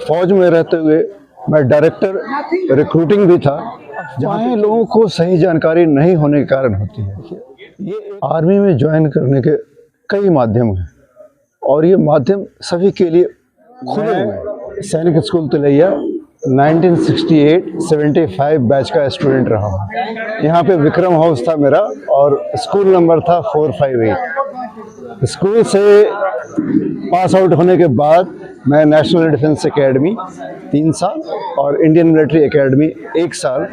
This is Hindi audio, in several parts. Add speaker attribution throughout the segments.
Speaker 1: फौज में रहते हुए मैं डायरेक्टर रिक्रूटिंग भी था। जहाँ लोगों को सही जानकारी नहीं होने के कारण होती है। ये आर्मी में ज्वाइन करने के कई माध्यम हैं और ये माध्यम सभी के लिए खुले हुए हैं। सैनिक स्कूल तिलैया 1968-75 बैच का स्टूडेंट रहा हूँ। यहाँ पे विक्रम हाउस था मेरा और स्कूल नंबर था 458। स्कूल से पास आउट होने के बाद मैं नेशनल डिफेंस एकेडमी 3 साल और इंडियन मिलिट्री एकेडमी 1 साल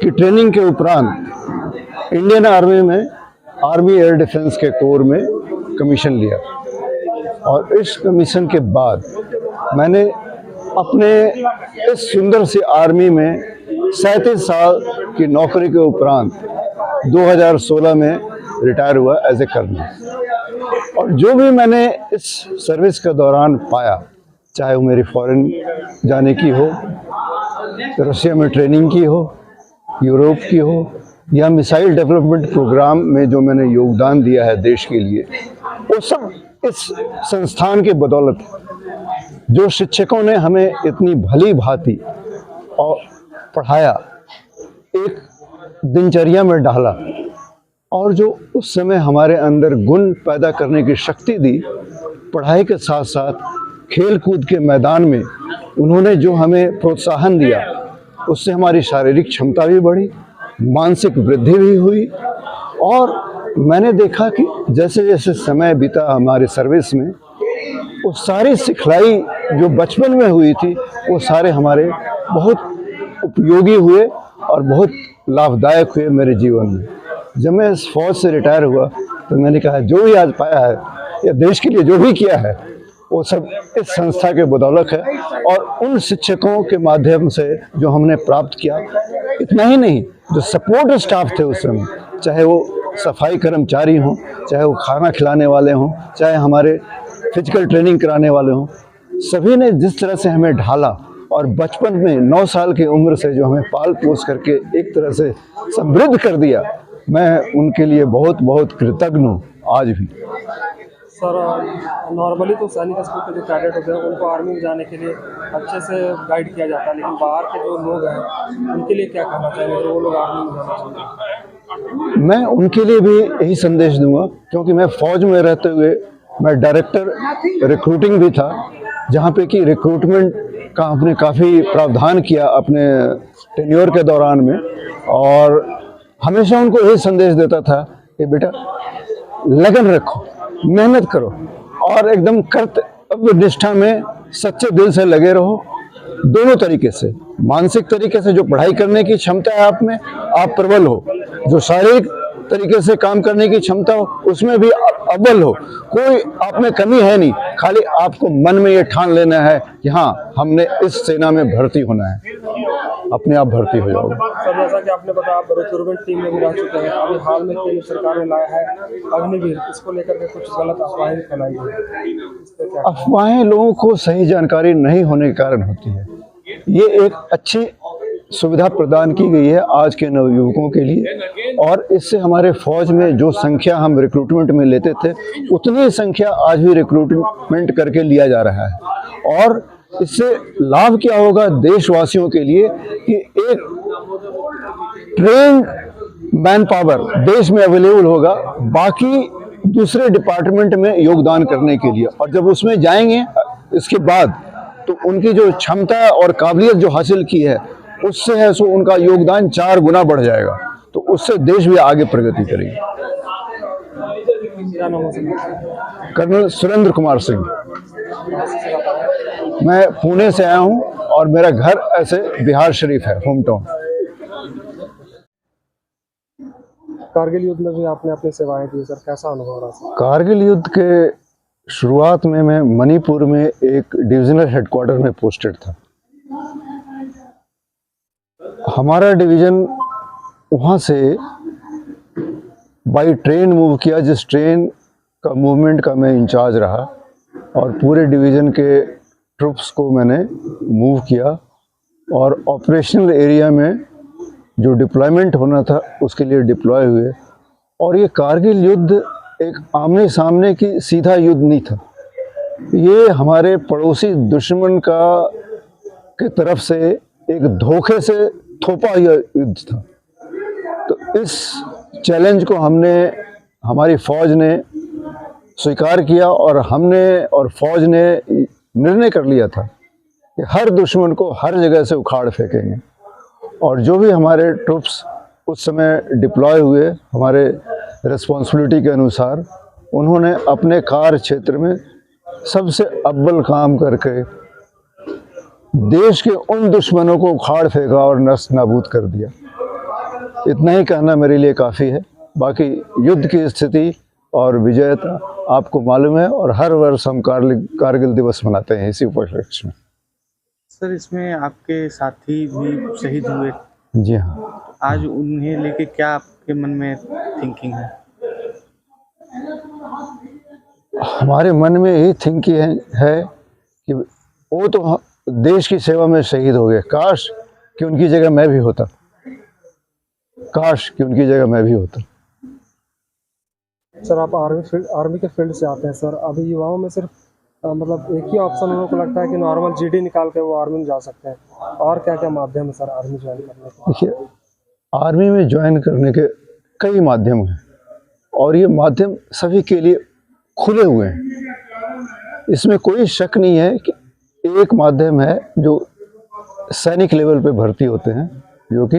Speaker 1: की ट्रेनिंग के उपरांत इंडियन आर्मी में आर्मी एयर डिफेंस के कोर में कमीशन लिया और इस कमीशन के बाद मैंने अपने इस सुंदर सी आर्मी में 37 साल की नौकरी के उपरांत 2016 में रिटायर हुआ एज ए कर्नल। और जो भी मैंने इस सर्विस के दौरान पाया, चाहे वो मेरी फॉरेन जाने की हो, रशिया में ट्रेनिंग की हो, यूरोप की हो या मिसाइल डेवलपमेंट प्रोग्राम में जो मैंने योगदान दिया है देश के लिए, वो सब इस संस्थान के बदौलत है। जो शिक्षकों ने हमें इतनी भली भांति और पढ़ाया, एक दिनचर्या में डाला और जो उस समय हमारे अंदर गुण पैदा करने की शक्ति दी, पढ़ाई के साथ साथ खेल कूद के मैदान में उन्होंने जो हमें प्रोत्साहन दिया, उससे हमारी शारीरिक क्षमता भी बढ़ी, मानसिक वृद्धि भी हुई। और मैंने देखा कि जैसे जैसे समय बीता हमारे सर्विस में, वो सारी सिखलाई जो बचपन में हुई थी वो सारे हमारे बहुत उपयोगी हुए और बहुत लाभदायक हुए मेरे जीवन में। जब मैं इस फौज से रिटायर हुआ तो मैंने कहा जो भी आज पाया है या देश के लिए जो भी किया है वो सब इस संस्था के बदौलत है और उन शिक्षकों के माध्यम से जो हमने प्राप्त किया। इतना ही नहीं, जो सपोर्ट स्टाफ थे उस समय, चाहे वो सफाई कर्मचारी हों, चाहे वो खाना खिलाने वाले हों, चाहे हमारे फिजिकल ट्रेनिंग कराने वाले हों, सभी ने जिस तरह से हमें ढाला और बचपन में 9 साल की उम्र से जो हमें पाल पोस करके एक तरह से समृद्ध कर दिया, मैं उनके लिए बहुत बहुत कृतज्ञ हूँ आज भी।
Speaker 2: सर, नॉर्मली तो सैनिक स्कूल के जो कैडेट होते हैं उनको आर्मी में जाने के लिए अच्छे से गाइड किया जाता है, लेकिन बाहर के जो लोग हैं उनके लिए क्या कहना चाहिए अगर वो लोग आर्मी में जाना चाहते हैं?
Speaker 1: मैं उनके लिए भी यही संदेश दूंगा, क्योंकि मैं फौज में रहते हुए मैं डायरेक्टर रिक्रूटिंग भी था, जहाँ पे कि रिक्रूटमेंट का हमने काफ़ी प्रावधान किया अपने टेन्योर के दौरान में। और हमेशा उनको यही संदेश देता था कि बेटा लगन रखो, मेहनत करो और एकदम कर्तव्य निष्ठा में सच्चे दिल से लगे रहो। दोनों तरीके से, मानसिक तरीके से जो पढ़ाई करने की क्षमता है आप में, आप प्रबल हो, जो शारीरिक तरीके से काम करने की क्षमता हो उसमें भी अव्वल हो। कोई आप में कमी है नहीं, खाली आपको मन में ये ठान लेना है कि हाँ हमने इस सेना में भर्ती होना है, अपने आप भर्ती हो जाओगे।
Speaker 2: सर, जैसा कि आपने बताया आप रिक्रूटमेंट टीम में भी रह चुके हैं, अभी हाल में केंद्र सरकार ने लाया है अग्निवीर, इसको लेकर के कुछ गलत अफवाहें फैलाई गई।
Speaker 1: अफवाहें लोगों को सही जानकारी नहीं होने के कारण होती है। ये एक अच्छी सुविधा प्रदान की गई है आज के नवयुवकों के लिए और इससे हमारे फौज में जो संख्या हम रिक्रूटमेंट में लेते थे उतनी संख्या आज भी रिक्रूटमेंट करके लिया जा रहा है। और इससे लाभ क्या होगा देशवासियों के लिए कि एक ट्रेन्ड मैन पावर देश में अवेलेबल होगा बाकी दूसरे डिपार्टमेंट में योगदान करने के लिए। और जब उसमें जाएंगे इसके बाद तो उनकी जो क्षमता और काबिलियत जो हासिल की है उससे है सो उनका योगदान 4 गुना बढ़ जाएगा, तो उससे देश भी आगे प्रगति करेगी। कर्नल सुरेंद्र कुमार सिंह, मैं पुणे से आया हूं और मेरा घर ऐसे बिहार शरीफ है, होम टाउन।
Speaker 2: कारगिल युद्ध में भी आपने अपनी सेवाएं दी सर, कैसा अनुभव रहा?
Speaker 1: कारगिल युद्ध के शुरुआत में मैं मणिपुर में एक डिविजनल हेडक्वार्टर में पोस्टेड था। हमारा डिवीज़न वहाँ से बाई ट्रेन मूव किया, जिस ट्रेन का मूवमेंट का मैं इंचार्ज रहा और पूरे डिवीज़न के ट्रूप्स को मैंने मूव किया और ऑपरेशनल एरिया में जो डिप्लॉयमेंट होना था उसके लिए डिप्लॉय हुए। और ये कारगिल युद्ध एक आमने सामने की सीधा युद्ध नहीं था, ये हमारे पड़ोसी दुश्मन की तरफ से एक धोखे से थोपा हुआ युद्ध था। तो इस चैलेंज को हमारी फौज ने स्वीकार किया और फौज ने निर्णय कर लिया था कि हर दुश्मन को हर जगह से उखाड़ फेंकेंगे। और जो भी हमारे ट्रूप्स उस समय डिप्लॉय हुए हमारे रिस्पॉन्सिबिलिटी के अनुसार, उन्होंने अपने कार्य क्षेत्र में सबसे अव्वल काम करके देश के उन दुश्मनों को उखाड़ फेंका और नष्ट नाबूद कर दिया। इतना ही कहना मेरे लिए काफ़ी है। बाकी युद्ध की स्थिति और विजयता आपको मालूम है, और हर वर्ष हम कारगिल दिवस मनाते हैं इसी उपलक्ष्य में।
Speaker 3: सर, इसमें आपके साथी भी शहीद हुए।
Speaker 1: जी हाँ।
Speaker 3: आज उन्हें लेके क्या आपके मन में थिंकिंग है?
Speaker 1: हमारे मन में यही थिंकिंग है कि वो तो देश की सेवा में शहीद हो गए, काश कि उनकी जगह मैं भी होता, काश कि उनकी जगह मैं भी होता।
Speaker 2: सर, आप आर्मी के फील्ड से आते हैं सर। अभी युवाओं में सिर्फ मतलब एक ही ऑप्शन उन लोगों को लगता है कि नॉर्मल जीडी निकाल के वो आर्मी में जा सकते हैं, और क्या क्या माध्यम है सर आर्मी ज्वाइन करने के?
Speaker 1: देखिए, आर्मी में ज्वाइन करने के कई माध्यम हैं, और ये माध्यम सभी के लिए खुले हुए हैं। इसमें कोई शक नहीं है कि एक माध्यम है जो सैनिक लेवल पे भर्ती होते हैं, जो कि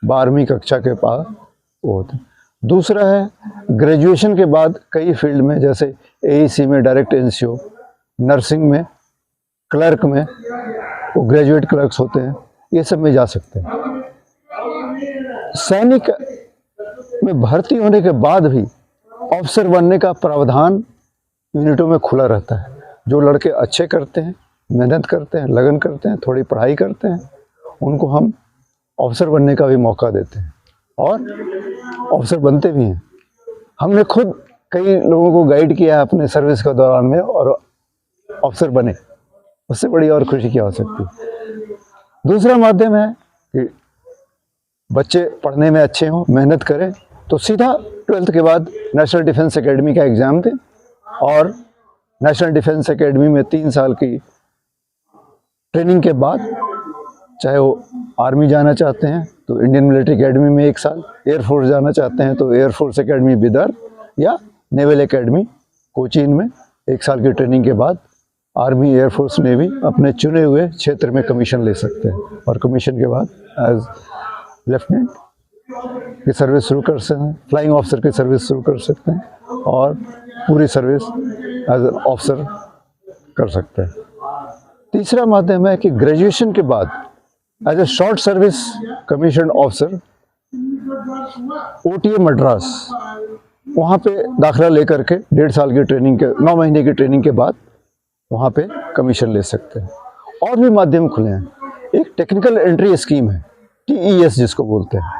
Speaker 1: 12वीं कक्षा के पास वो होते हैं। दूसरा है ग्रेजुएशन के बाद कई फील्ड में, जैसे AEC में डायरेक्ट NCO, नर्सिंग में, क्लर्क में, वो ग्रेजुएट क्लर्क्स होते हैं, ये सब में जा सकते हैं। सैनिक में भर्ती होने के बाद भी ऑफिसर बनने का प्रावधान यूनिटों में खुला रहता है। जो लड़के अच्छे करते हैं, मेहनत करते हैं, लगन करते हैं, थोड़ी पढ़ाई करते हैं, उनको हम ऑफिसर बनने का भी मौका देते हैं, और ऑफिसर बनते भी हैं। हमने खुद कई लोगों को गाइड किया है अपने सर्विस के दौरान में, और ऑफिसर बने। उससे बड़ी और खुशी क्या हो सकती है। दूसरा माध्यम है कि बच्चे पढ़ने में अच्छे हों, मेहनत करें, तो सीधा 12th के बाद नेशनल डिफेंस एकेडमी का एग्ज़ाम दें, और नेशनल डिफेंस एकेडमी में 3 साल की ट्रेनिंग के बाद, चाहे वो आर्मी जाना चाहते हैं तो इंडियन मिलिट्री एकेडमी में 1 साल, एयरफोर्स जाना चाहते हैं तो एयरफोर्स एकेडमी बिदर या नेवल एकेडमी कोचीन में 1 साल की ट्रेनिंग के बाद आर्मी, एयरफोर्स, नेवी अपने चुने हुए क्षेत्र में कमीशन ले सकते हैं, और कमीशन के बाद एज लेफ्टिनेंट की सर्विस शुरू कर सकते हैं, फ्लाइंग ऑफिसर की सर्विस शुरू कर सकते हैं, और पूरी सर्विस एज एन ऑफिसर कर सकते हैं। तीसरा माध्यम है कि ग्रेजुएशन के बाद as a short service commission officer OTA Madras, वहाँ पे दाखिला लेकर के 1.5 साल की ट्रेनिंग के 9 महीने की ट्रेनिंग के बाद वहाँ पे कमीशन ले सकते हैं। और भी माध्यम खुले हैं। एक टेक्निकल एंट्री स्कीम है, TES जिसको बोलते हैं।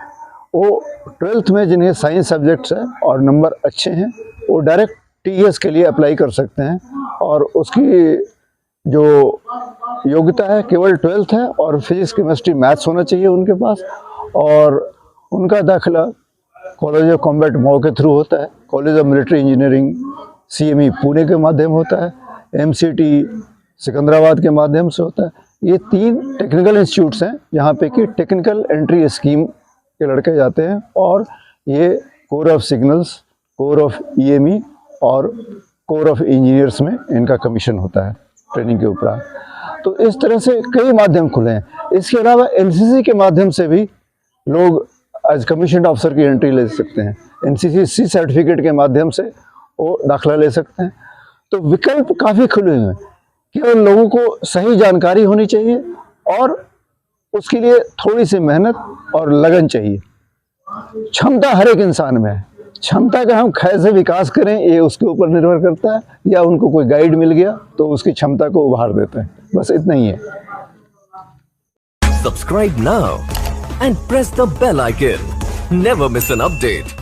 Speaker 1: वो 12th में जिन्हें साइंस सब्जेक्ट्स है और नंबर अच्छे हैं, वो डायरेक्ट TES के लिए अप्लाई कर सकते हैं, और उसकी जो योग्यता है केवल 12th है, और फिजिक्स, केमिस्ट्री, मैथ्स होना चाहिए उनके पास, और उनका दाखिला कॉलेज ऑफ कॉम्बैट मॉ के थ्रू होता है, college of military engineering CME Pune के माध्यम होता है, MCT सिकंदराबाद के माध्यम से होता है। ये 3 टेक्निकल इंस्टीट्यूट्स हैं जहाँ पे कि टेक्निकल एंट्री स्कीम के लड़के जाते हैं, और ये core of signals, core of EME और कोर ऑफ इंजीनियर्स में इनका कमीशन होता है ट्रेनिंग के उपरांत। तो इस तरह से कई माध्यम खुले हैं। इसके अलावा NCC के माध्यम से भी लोग एज कमीशन ऑफिसर की एंट्री ले सकते हैं। NCC C सर्टिफिकेट के माध्यम से वो दाखिला ले सकते हैं। तो विकल्प काफ़ी खुले हुए हैं, केवल लोगों को सही जानकारी होनी चाहिए, और उसके लिए थोड़ी सी मेहनत और लगन चाहिए। क्षमता हर एक इंसान में है, क्षमता का हम कैसे विकास करें ये उसके ऊपर निर्भर करता है, या उनको कोई गाइड मिल गया तो उसकी क्षमता को उभार देते हैं। बस इतना ही है।
Speaker 4: Subscribe now and press the bell icon. Never miss an update.